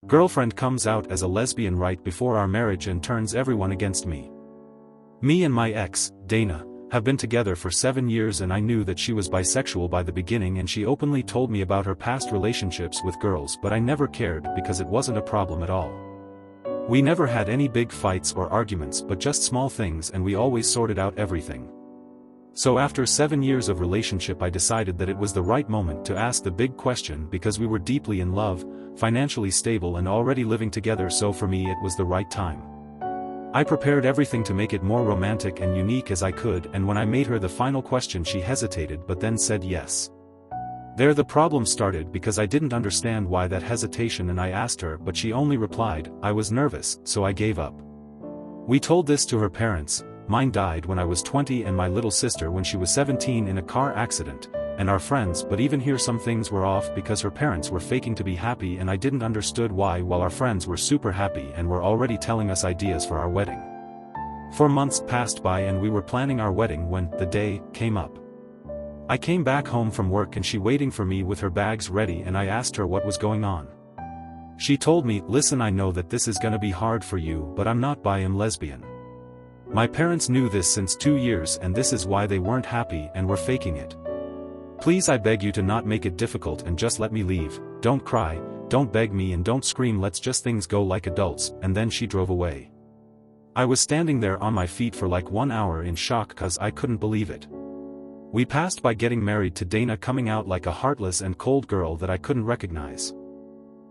Girlfriend comes out as a lesbian right before our marriage and turns everyone against me. Me and my ex, Dana, have been together for 7 years and I knew that she was bisexual by the beginning and she openly told me about her past relationships with girls, but I never cared because it wasn't a problem at all. We never had any big fights or arguments but just small things and we always sorted out everything. So after 7 years of relationship I decided that it was the right moment to ask the big question because we were deeply in love, financially stable and already living together, so for me it was the right time. I prepared everything to make it more romantic and unique as I could, and when I made her the final question she hesitated but then said yes. There the problem started because I didn't understand why that hesitation and I asked her but she only replied, "I was nervous, so I gave up." We told this to her parents. Mine died when I was 20 and my little sister when she was 17 in a car accident, and our friends, but even here some things were off because her parents were faking to be happy and I didn't understood why, while our friends were super happy and were already telling us ideas for our wedding. 4 months passed by and we were planning our wedding when the day came up. I came back home from work and she waiting for me with her bags ready and I asked her what was going on. She told me, "Listen, I know that this is gonna be hard for you but I'm not bi, I'm lesbian. My parents knew this since 2 years and this is why they weren't happy and were faking it. Please, I beg you to not make it difficult and just let me leave. Don't cry, don't beg me and don't scream, let's just things go like adults," and then she drove away. I was standing there on my feet for like 1 hour in shock cause I couldn't believe it. We passed by getting married to Dana coming out like a heartless and cold girl that I couldn't recognize.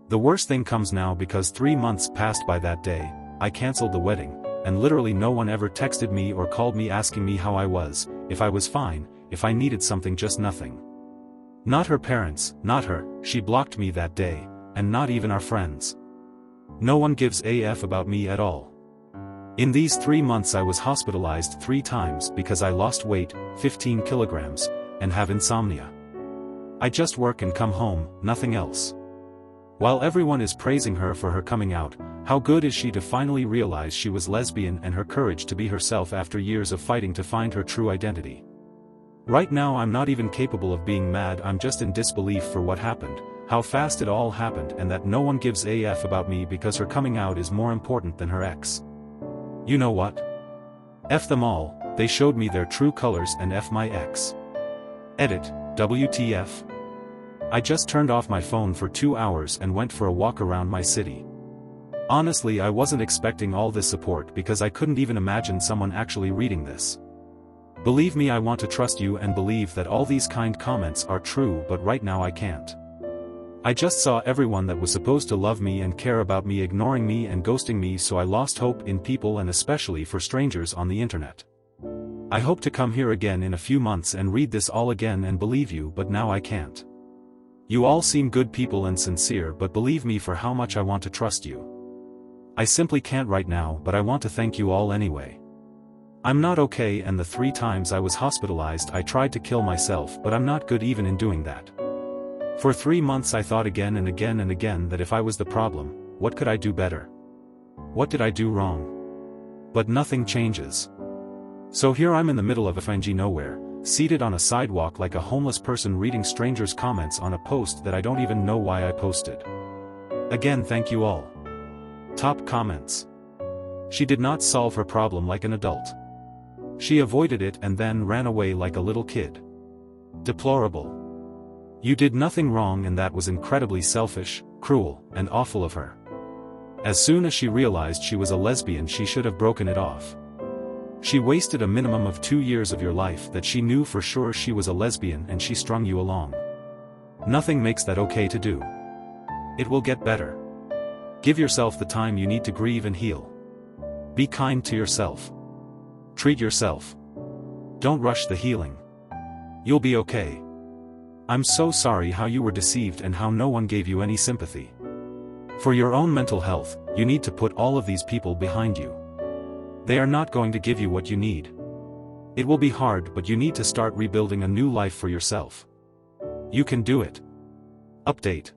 The worst thing comes now because 3 months passed by that day, I cancelled the wedding, and literally no one ever texted me or called me asking me how I was, if I was fine, if I needed something, just nothing. Not her parents, not her, she blocked me that day, and not even our friends. No one gives a f about me at all. In these 3 months I was hospitalized 3 times because I lost weight, 15 kilograms, and have insomnia. I just work and come home, nothing else. While everyone is praising her for her coming out, how good is she to finally realize she was lesbian and her courage to be herself after years of fighting to find her true identity. Right now I'm not even capable of being mad, I'm just in disbelief for what happened, how fast it all happened, and that no one gives a f about me because her coming out is more important than her ex. You know what? F them all, they showed me their true colors and f my ex. Edit, WTF. I just turned off my phone for 2 hours and went for a walk around my city. Honestly, I wasn't expecting all this support because I couldn't even imagine someone actually reading this. Believe me, I want to trust you and believe that all these kind comments are true, but right now I can't. I just saw everyone that was supposed to love me and care about me ignoring me and ghosting me, so I lost hope in people and especially for strangers on the internet. I hope to come here again in a few months and read this all again and believe you, but now I can't. You all seem good people and sincere, but believe me for how much I want to trust you. I simply can't right now, but I want to thank you all anyway. I'm not okay, and the 3 times I was hospitalized I tried to kill myself, but I'm not good even in doing that. For 3 months I thought again and again and again that if I was the problem, what could I do better? What did I do wrong? But nothing changes. So here I'm in the middle of a nowhere, seated on a sidewalk like a homeless person reading strangers' comments on a post that I don't even know why I posted. Again, thank you all. Top comments. She did not solve her problem like an adult. She avoided it and then ran away like a little kid. Deplorable. You did nothing wrong and that was incredibly selfish, cruel, and awful of her. As soon as she realized she was a lesbian, she should have broken it off. She wasted a minimum of 2 years of your life that she knew for sure she was a lesbian and she strung you along. Nothing makes that okay to do. It will get better. Give yourself the time you need to grieve and heal. Be kind to yourself. Treat yourself. Don't rush the healing. You'll be okay. I'm so sorry how you were deceived and how no one gave you any sympathy. For your own mental health, you need to put all of these people behind you. They are not going to give you what you need. It will be hard, but you need to start rebuilding a new life for yourself. You can do it. Update.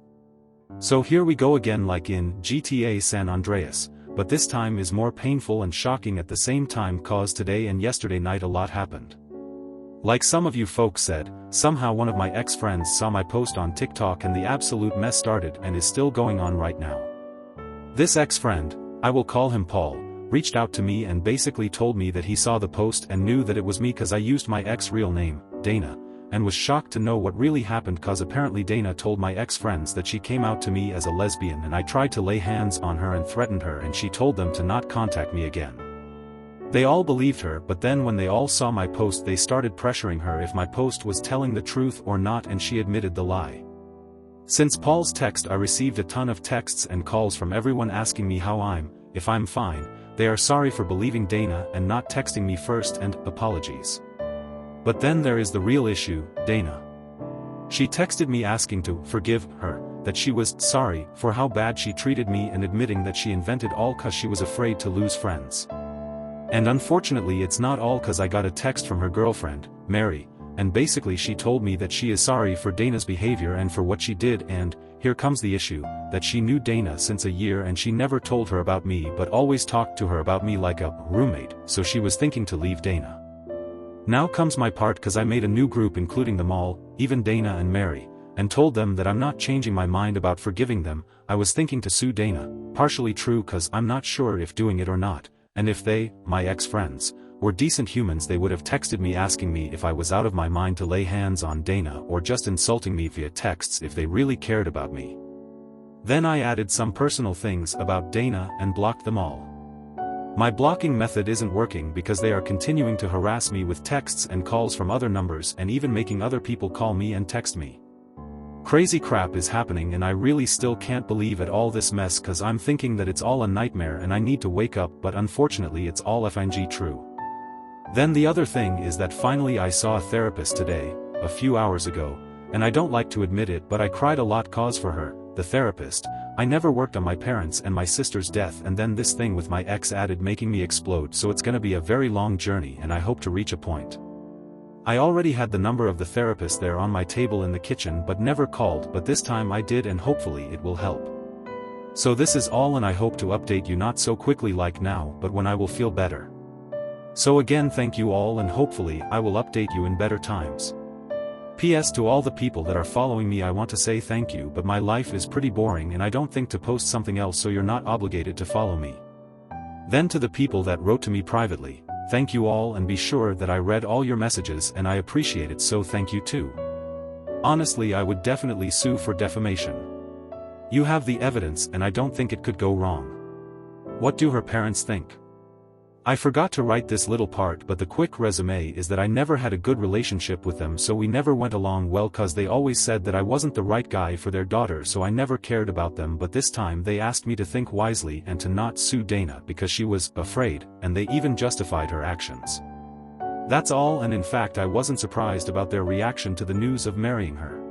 So here we go again like in GTA San Andreas, but this time is more painful and shocking at the same time cause today and yesterday night a lot happened. Like some of you folks said, somehow one of my ex-friends saw my post on TikTok and the absolute mess started and is still going on right now. This ex-friend, I will call him Paul, reached out to me and basically told me that he saw the post and knew that it was me cause I used my ex real name, Dana, and was shocked to know what really happened cause apparently Dana told my ex-friends that she came out to me as a lesbian and I tried to lay hands on her and threatened her and she told them to not contact me again. They all believed her, but then when they all saw my post they started pressuring her if my post was telling the truth or not, and she admitted the lie. Since Paul's text I received a ton of texts and calls from everyone asking me if I'm fine. They are sorry for believing Dana and not texting me first and apologies. But then there is the real issue, Dana. She texted me asking to forgive her, that she was sorry for how bad she treated me and admitting that she invented all cause she was afraid to lose friends. And unfortunately it's not all cause I got a text from her girlfriend, Mary, and basically she told me that she is sorry for Dana's behavior and for what she did, and, here comes the issue, that she knew Dana since a year and she never told her about me but always talked to her about me like a roommate, so she was thinking to leave Dana. Now comes my part cause I made a new group including them all, even Dana and Mary, and told them that I'm not changing my mind about forgiving them. I was thinking to sue Dana, partially true cause I'm not sure if doing it or not, and if they, my ex-friends, were decent humans they would have texted me asking me if I was out of my mind to lay hands on Dana or just insulting me via texts if they really cared about me. Then I added some personal things about Dana and blocked them all. My blocking method isn't working because they are continuing to harass me with texts and calls from other numbers and even making other people call me and text me. Crazy crap is happening and I really still can't believe at all this mess cause I'm thinking that it's all a nightmare and I need to wake up, but unfortunately it's all FNG true. Then the other thing is that finally I saw a therapist today, a few hours ago, and I don't like to admit it but I cried a lot cause for her, the therapist. I never worked on my parents and my sister's death, and then this thing with my ex added making me explode, so it's gonna be a very long journey and I hope to reach a point. I already had the number of the therapist there on my table in the kitchen but never called, but this time I did and hopefully it will help. So this is all and I hope to update you not so quickly like now but when I will feel better. So again thank you all and hopefully I will update you in better times. PS to all the people that are following me I want to say thank you, but my life is pretty boring and I don't think to post something else, so you're not obligated to follow me. Then to the people that wrote to me privately, thank you all and be sure that I read all your messages and I appreciate it, so thank you too. Honestly I would definitely sue for defamation. You have the evidence and I don't think it could go wrong. What do her parents think? I forgot to write this little part, but the quick resume is that I never had a good relationship with them, so we never went along well cause they always said that I wasn't the right guy for their daughter, so I never cared about them, but this time they asked me to think wisely and to not sue Dana because she was afraid, and they even justified her actions. That's all, and in fact I wasn't surprised about their reaction to the news of marrying her.